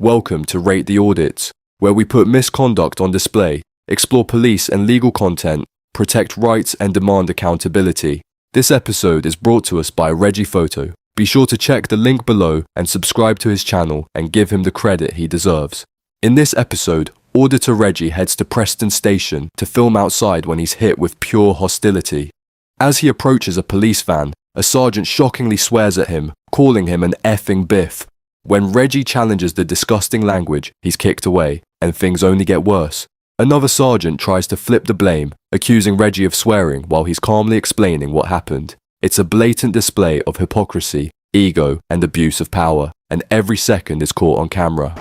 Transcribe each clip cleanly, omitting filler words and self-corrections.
Welcome to Rate the Audits, where we put misconduct on display, explore police and legal content, protect rights and demand accountability. This episode is brought to us by Reggie Photo. Be sure to check the link below and subscribe to his channel and give him the credit he deserves. In this episode, Auditor Reggie heads to Preston Station to film outside when he's hit with pure hostility. As he approaches a police van, a sergeant shockingly swears at him, calling him an effing biff. When Reggie challenges the disgusting language, he's kicked away, and things only get worse. Another sergeant tries to flip the blame, accusing Reggie of swearing while he's calmly explaining what happened. It's a blatant display of hypocrisy, ego, and abuse of power, and every second is caught on camera.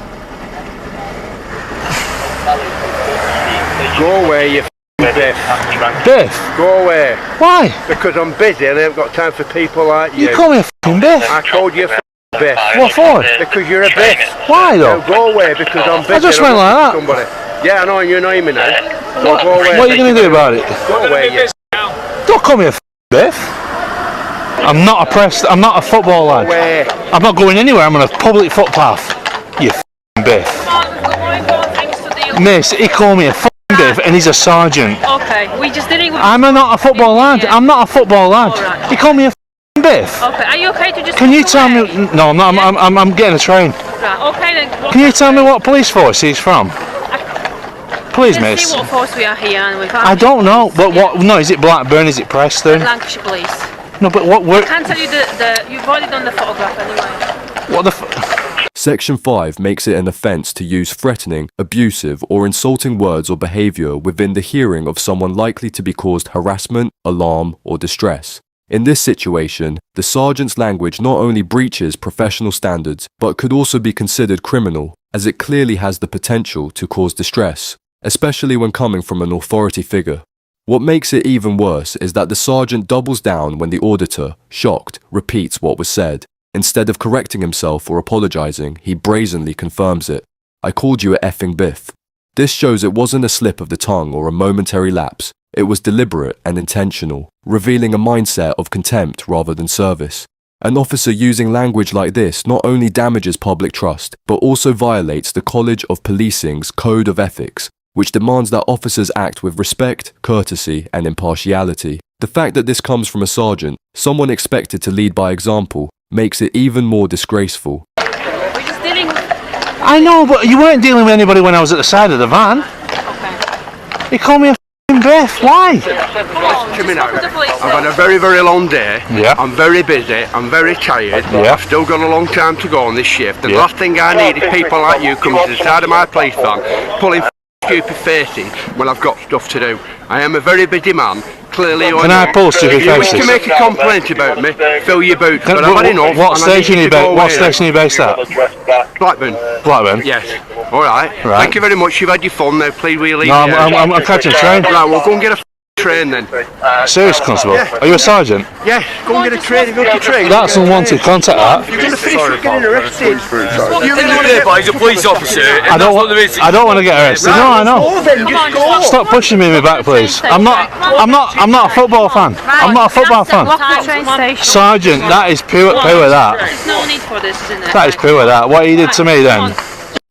Go away, you biff. Biff? Go away. Why? Because I'm busy and I haven't got time for people like you. You call me a f***ing biff? I called you a biff. What for? Because you're a biff. Why though? No, go away because I'm busy. I just went like that. Somebody. Yeah, I know, you know me now. So go away. What are you going to do about it? Go away, you. Don't call me a f***ing biff. I'm not a football lad. Go away. I'm not going anywhere, I'm on a public footpath. You f***ing biff. Miss, he called me a f***ing biff and he's a sergeant. Okay, we just didn't... I'm not a football lad. I'm not a football lad. Alright. He called me a f***ing biff. Okay, are you okay to just... Can you tell me... No, I'm not. I'm getting a train. Right, okay then. Can you tell me what police force he's from? Please, Let's miss. see what force we are here and we can't... I don't know. But what? No, is it Blackburn? Is it Preston? Lancashire Police. No, but what? I can't tell you you've already done the photograph anyway. What the? Section 5 makes it an offence to use threatening, abusive, or insulting words or behaviour within the hearing of someone likely to be caused harassment, alarm, or distress. In this situation, the sergeant's language not only breaches professional standards, but could also be considered criminal, as it clearly has the potential to cause distress, especially when coming from an authority figure. What makes it even worse is that the sergeant doubles down when the auditor, shocked, repeats what was said. Instead of correcting himself or apologising, he brazenly confirms it. I called you a effing biff. This shows it wasn't a slip of the tongue or a momentary lapse. It was deliberate and intentional, revealing a mindset of contempt rather than service. An officer using language like this not only damages public trust, but also violates the College of Policing's Code of Ethics, which demands that officers act with respect, courtesy, and impartiality. The fact that this comes from a sergeant, someone expected to lead by example, makes it even more disgraceful. We're just dealing with... I know, but you weren't dealing with anybody when I was at the side of the van. Okay. He called me a f***ing biff. Why? Come on, just talk to the police. I've had a very, very long day. Yeah. I'm very busy. I'm very tired. Yeah. I've still got a long time to go on this shift. And Yeah. the last thing I need is people like you coming to the side of my police van, pulling stupid faces when I've got stuff to do. I am a very busy man. Clearly, Can I pull stupid if you wish faces? to make a complaint about me, fill your boots. But I've had enough. What and I need station you are to go what away station are you based at? now. Blackburn. Blackburn. Yes. All right. Right. Thank you very much. You've had your fun now. Please, will you leave? No, me I'm catching a train. Right. Well, go and get a train then. Serious, Constable? Yeah. Are you a sergeant? Yes. Go and get a train. If you want a train. That's unwanted contact, that. You're going to finish with getting arrested. You're At the end of the day, but he's a police officer. I don't want to get arrested. No, I know. Go then, just go. Stop pushing me in my back, please. I'm not a football fan. I'm not a football fan. Walk to the train station. Sergeant, that is pure that. There's no need for this, isn't it? That is pure that. What he did to me then.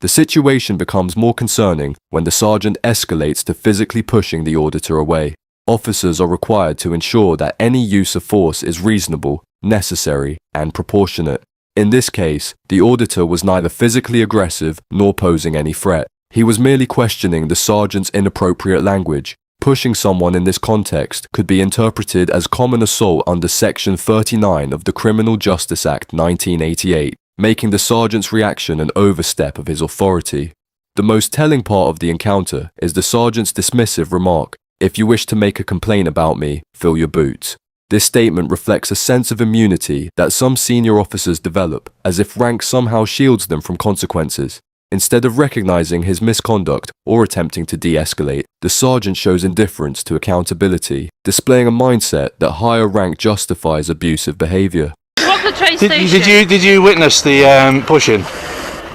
The situation becomes more concerning when the sergeant escalates to physically pushing the auditor away. Officers are required to ensure that any use of force is reasonable, necessary, and proportionate. In this case, the auditor was neither physically aggressive nor posing any threat. He was merely questioning the sergeant's inappropriate language. Pushing someone in this context could be interpreted as common assault under Section 39 of the Criminal Justice Act 1988, making the sergeant's reaction an overstep of his authority. The most telling part of the encounter is the sergeant's dismissive remark, "If you wish to make a complaint about me, fill your boots." This statement reflects a sense of immunity that some senior officers develop, as if rank somehow shields them from consequences. Instead of recognizing his misconduct or attempting to de-escalate, the sergeant shows indifference to accountability, displaying a mindset that higher rank justifies abusive behavior. Walk to the train station. Did you witness the pushing?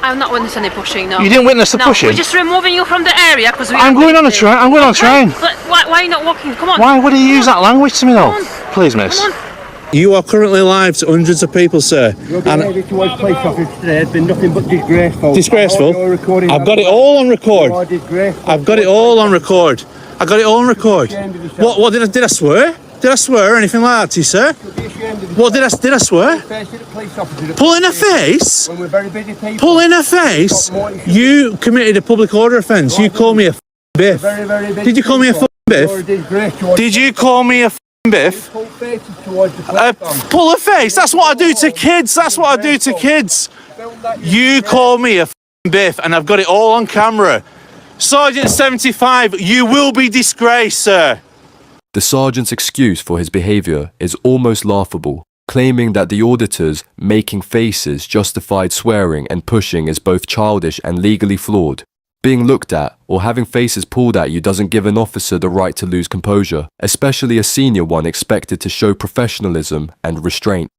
I've not witnessed any pushing, no. You didn't witness the No, pushing? we're just removing you from the area because we... I'm going on a train. I'm going on a train. But why are you not walking? Come on. Why would he use that language to me though? Come on. Please, miss. Come on. You are currently live to hundreds of people, sir. Your behaviour towards police officers today has been nothing but disgraceful. Disgraceful? I've got it all on record. I've got it all on record. I got it all on record. What did I swear? Did I swear or anything like that to you, sir? What did I swear? Pull in a face? When we're very busy people. Pull in a face? You committed a public order offence. You called me a biff. Did you call me a biff? Did you call me a biff? Pull a face. That's what I do to kids. That's what I do to kids. You call me a biff, and I've got it all on camera. Sergeant 75, you will be disgraced, sir. The sergeant's excuse for his behaviour is almost laughable, claiming that the auditor's making faces justified swearing and pushing is both childish and legally flawed. Being looked at or having faces pulled at you doesn't give an officer the right to lose composure, especially a senior one expected to show professionalism and restraint.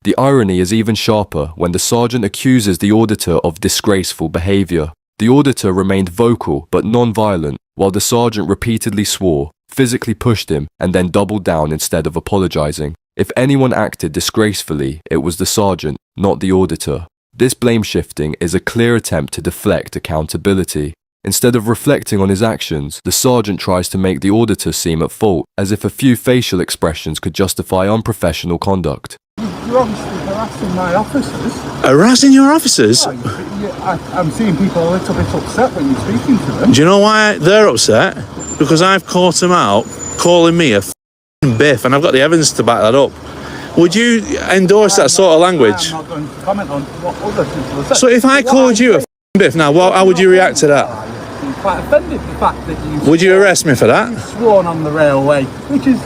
The irony is even sharper when the sergeant accuses the auditor of disgraceful behaviour. The auditor remained vocal but non-violent, while the sergeant repeatedly swore, physically pushed him, and then doubled down instead of apologising. If anyone acted disgracefully, it was the sergeant, not the auditor. This blame shifting is a clear attempt to deflect accountability. Instead of reflecting on his actions, the sergeant tries to make the auditor seem at fault, as if a few facial expressions could justify unprofessional conduct. You're obviously harassing my officers. Harassing your officers? I'm seeing people a little bit upset when you're speaking to them. Do you know why they're upset? Because I've caught them out calling me a biff, and I've got the evidence to back that up. Would you endorse that sort of language? I'm not going to comment on what other people have said. So if I called you a biff now, how would you react to that? I'm quite offended the fact that you... Would you arrest me for that? ...sworn on the railway, which is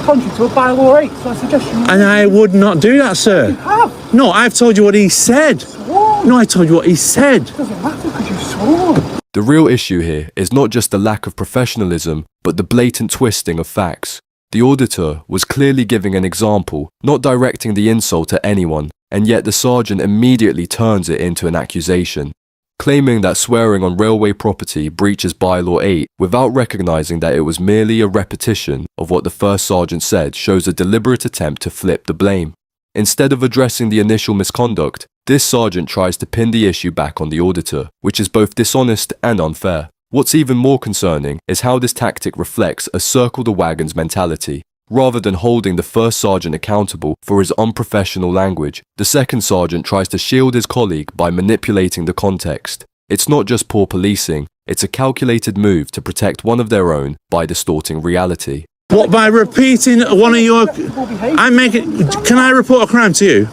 contrary to a bylaw 8, so I suggest you... And I would not do that, sir. You have. No, I've told you what he said. Sworn. No, I told you what he said. It doesn't matter because you swore. The real issue here is not just the lack of professionalism, but the blatant twisting of facts. The auditor was clearly giving an example, not directing the insult at anyone, and yet the sergeant immediately turns it into an accusation, claiming that swearing on railway property breaches bylaw 8 without recognising that it was merely a repetition of what the first sergeant said shows a deliberate attempt to flip the blame. Instead of addressing the initial misconduct, this sergeant tries to pin the issue back on the auditor, which is both dishonest and unfair. What's even more concerning is how this tactic reflects a circle the wagons mentality. Rather than holding the first sergeant accountable for his unprofessional language, the second sergeant tries to shield his colleague by manipulating the context. It's not just poor policing, it's a calculated move to protect one of their own by distorting reality. What, by repeating one of your... Can I report a crime to you?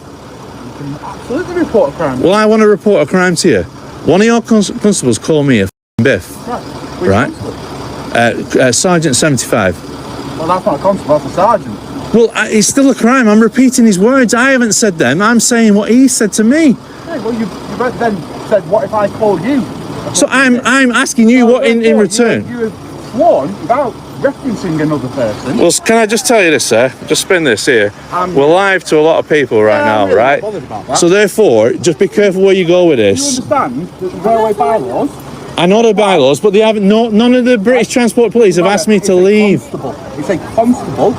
Absolutely report a crime. Well, I want to report a crime to you. One of your constables called me a biff. Right? Sergeant 75. Well, that's not a constable, that's a sergeant. Well, it's still a crime. I'm repeating his words. I haven't said them. I'm saying what he said to me. Okay, well, you then said, what if I called you? So I'm asking you what in return. You have sworn without referencing another person. Well, can I just tell you this, sir? Just spin this here. We're live to a lot of people right now, really right? Bothered about that. So therefore, just be careful where you go with Do you this. understand that the railway bylaws? I know the bylaws, but they haven't. None of the British Transport Police have asked me to leave. It's a constable.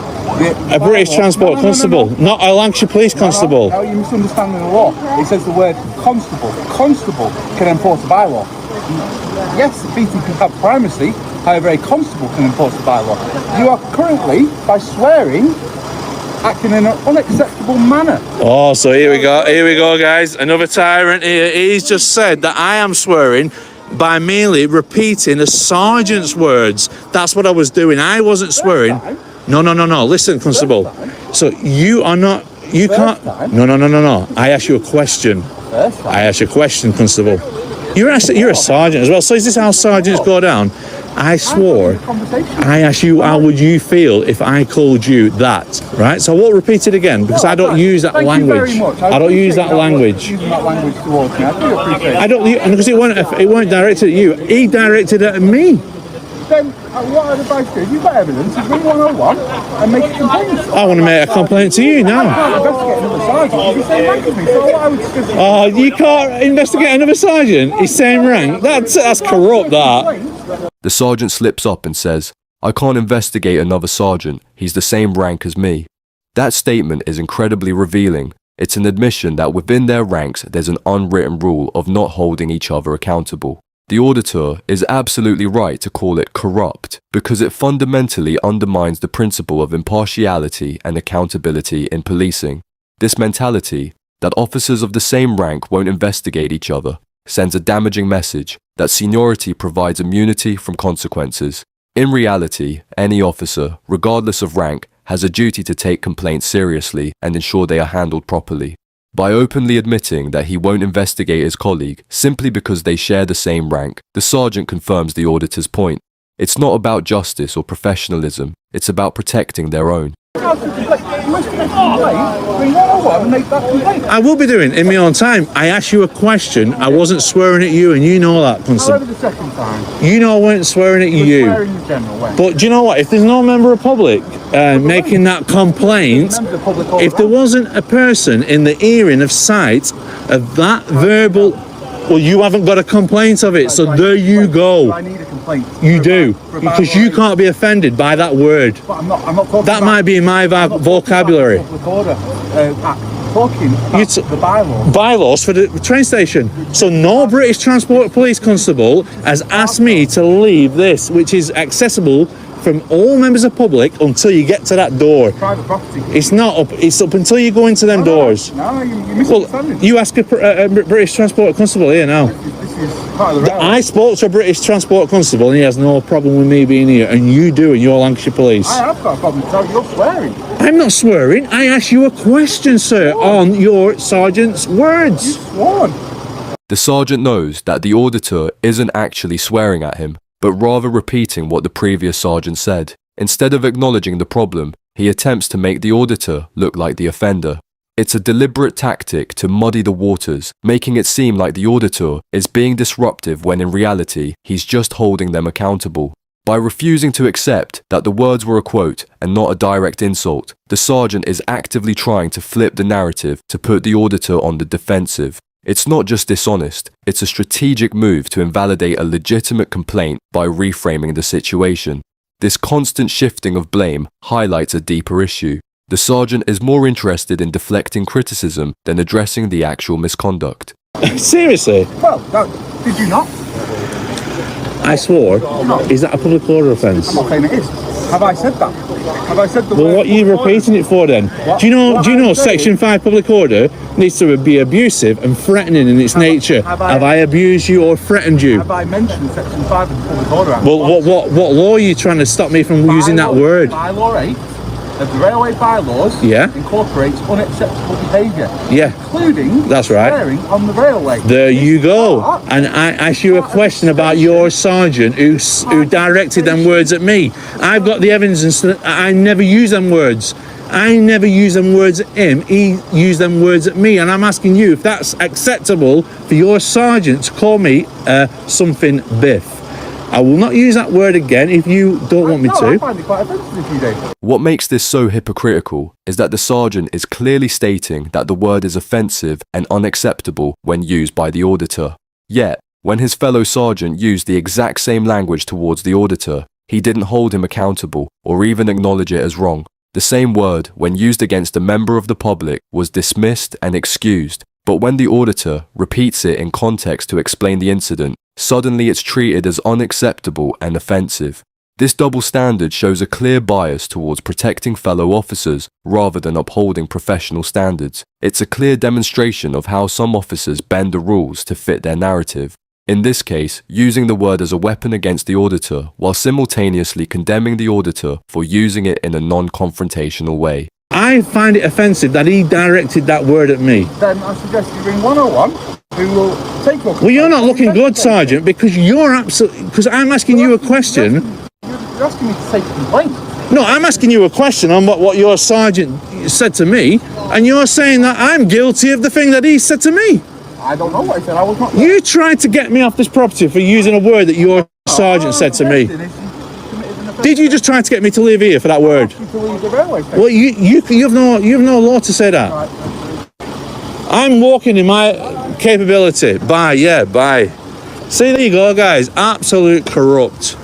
A British Transport Constable, not a Lancashire Police Constable. No, you're misunderstanding the law. It says the word constable. Constable can enforce a bylaw. Yes, the BT can have primacy, however a constable can enforce the bylaw. You are currently, by swearing, acting in an unacceptable manner. Oh, so here we go, guys. Another tyrant here. He's just said that I am swearing by merely repeating a sergeant's words. That's what I was doing. I wasn't swearing. No. Listen, Constable. So you are not. You can't. No. I asked you a question. I asked you a question, Constable. You're a sergeant as well. So is this how sergeants go down? I swore. I asked you, how would you feel if I called you that? Right? So I won't repeat it again because I don't use that language. I don't use that language. Using that language towards me. I do appreciate it. I don't, because it weren't directed at you. He directed it at me. Then what I'd advise you, if you've got evidence, is ring 101 and make a complaint. I want to make a complaint to you now. I can't investigate another sergeant. You're the same rank as me. So what I would suggest is... Oh, you can't investigate another sergeant? He's same rank? That's corrupt, that. The sergeant slips up and says, "I can't investigate another sergeant, he's the same rank as me." That statement is incredibly revealing. It's an admission that within their ranks there's an unwritten rule of not holding each other accountable. The auditor is absolutely right to call it corrupt because it fundamentally undermines the principle of impartiality and accountability in policing. This mentality, that officers of the same rank won't investigate each other, sends a damaging message that seniority provides immunity from consequences. In reality, any officer, regardless of rank, has a duty to take complaints seriously and ensure they are handled properly. By openly admitting that he won't investigate his colleague simply because they share the same rank, the sergeant confirms the auditor's point. It's not about justice or professionalism, it's about protecting their own. I will be doing in my own time. I asked you a question. I wasn't swearing at you, and you know that, Constable. The second time. You know I weren't swearing at you. Swearing in general, when? But do you know what? If there's no member of public making that complaint, if there wasn't a person in the hearing of sight of that verbal, well, you haven't got a complaint of it, so there you go. I need a complaint. You do, because you can't be offended by that word. But I'm not talking That about, might be in my vocabulary. I'm talking about the bylaws. Bylaws for the train station. So no British Transport Police Constable has asked me to leave this, which is accessible from all members of public until you get to that door. Private property. It's not up. It's up until you go into them doors. No, you're Well, misunderstanding. you ask a British Transport Constable here now. This is part of the railway. I spoke to a British Transport Constable and he has no problem with me being here, and you do in your Lancashire Police. I have got a problem, so you're swearing. I'm not swearing. I asked you a question, sir, on your sergeant's words. Sworn. The sergeant knows that the auditor isn't actually swearing at him, but rather repeating what the previous sergeant said. Instead of acknowledging the problem, he attempts to make the auditor look like the offender. It's a deliberate tactic to muddy the waters, making it seem like the auditor is being disruptive when in reality, he's just holding them accountable. By refusing to accept that the words were a quote and not a direct insult, the sergeant is actively trying to flip the narrative to put the auditor on the defensive. It's not just dishonest, it's a strategic move to invalidate a legitimate complaint by reframing the situation. This constant shifting of blame highlights a deeper issue. The sergeant is more interested in deflecting criticism than addressing the actual misconduct. Seriously? Well, did you not? I swore. Is that a public order offence? I'm not saying it is. Have I said that? Have I said the Well, word what are you public order? repeating it for then? Do you know Section 5 public order needs to be abusive and threatening in its nature? have Have I- I abused you or threatened you? Have I mentioned Section 5 of the Public Order Act? Well, what law are you trying to stop me from using that word? Bylaw 8 of the Railway Bylaws Yeah. incorporates unacceptable behaviour, Yeah, including That's right. swearing on the railway. there you go. But- And I asked you a question about your sergeant who directed them words at me. I've got the evidence that I never use them words. I never use them words at him. He used them words at me. And I'm asking you if that's acceptable for your sergeant to call me something biff. I will not use that word again if you don't want me No, I to. find it quite offensive if you do. What makes this so hypocritical is that the sergeant is clearly stating that the word is offensive and unacceptable when used by the auditor. Yet, when his fellow sergeant used the exact same language towards the auditor, he didn't hold him accountable or even acknowledge it as wrong. The same word, when used against a member of the public, was dismissed and excused, but when the auditor repeats it in context to explain the incident, suddenly it's treated as unacceptable and offensive. This double standard shows a clear bias towards protecting fellow officers rather than upholding professional standards. It's a clear demonstration of how some officers bend the rules to fit their narrative. In this case, using the word as a weapon against the auditor while simultaneously condemning the auditor for using it in a non-confrontational way. I find it offensive that he directed that word at me. Then I suggest you ring 101, who will take your... Well, you're not looking good, Sergeant, because you're absolutely... Because I'm asking you a question. You're asking me to take a complaint. No, I'm asking you a question on what your sergeant said to me, and you're saying that I'm guilty of the thing that he said to me. I don't know what he said. I was not... You tried to get me off this property for using a word that your sergeant said to me. Did you just try to get me to leave here for that word? To leave the railway station. Well, you've no law to say that. I'm walking in my capability. Bye. See, there you go, guys. Absolute corrupt.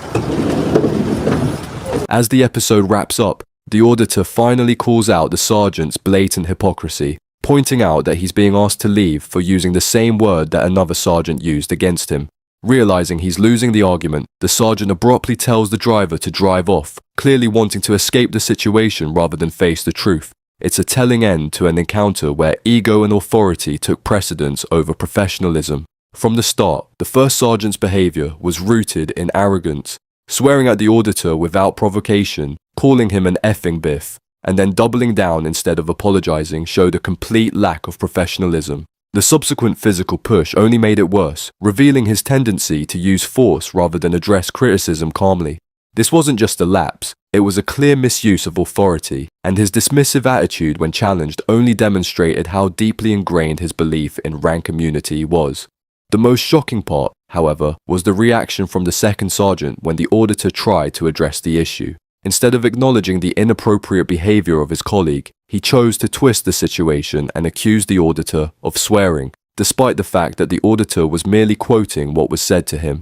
As the episode wraps up, The auditor finally calls out the sergeant's blatant hypocrisy, pointing out that he's being asked to leave for using the same word that another sergeant used against him. Realizing he's losing the argument, the sergeant abruptly tells the driver to drive off, clearly wanting to escape the situation rather than face the truth. It's a telling end to an encounter where ego and authority took precedence over professionalism. From the start, the first sergeant's behavior was rooted in arrogance, swearing at the auditor without provocation, calling him an effing biff, and then doubling down instead of apologizing showed a complete lack of professionalism. The subsequent physical push only made it worse, revealing his tendency to use force rather than address criticism calmly. This wasn't just a lapse, it was a clear misuse of authority, and his dismissive attitude when challenged only demonstrated how deeply ingrained his belief in rank immunity was. The most shocking part, however, was the reaction from the second sergeant when the auditor tried to address the issue. Instead of acknowledging the inappropriate behavior of his colleague, he chose to twist the situation and accuse the auditor of swearing, despite the fact that the auditor was merely quoting what was said to him.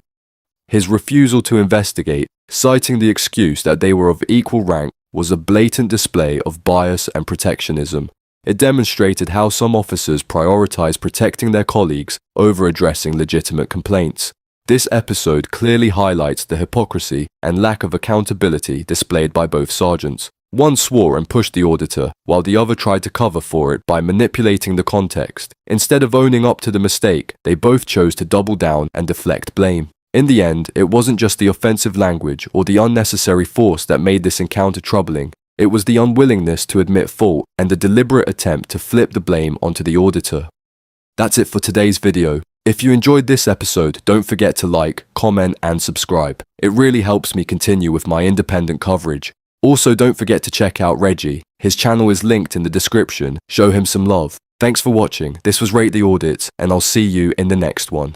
His refusal to investigate, citing the excuse that they were of equal rank, was a blatant display of bias and protectionism. It demonstrated how some officers prioritize protecting their colleagues over addressing legitimate complaints. This episode clearly highlights the hypocrisy and lack of accountability displayed by both sergeants. One swore and pushed the auditor, while the other tried to cover for it by manipulating the context. Instead of owning up to the mistake, they both chose to double down and deflect blame. In the end, it wasn't just the offensive language or the unnecessary force that made this encounter troubling. It was the unwillingness to admit fault and the deliberate attempt to flip the blame onto the auditor. That's it for today's video. If you enjoyed this episode, don't forget to like, comment, and subscribe. It really helps me continue with my independent coverage. Also, don't forget to check out Reggie. His channel is linked in the description. Show him some love. Thanks for watching. This was Rate the Audit, and I'll see you in the next one.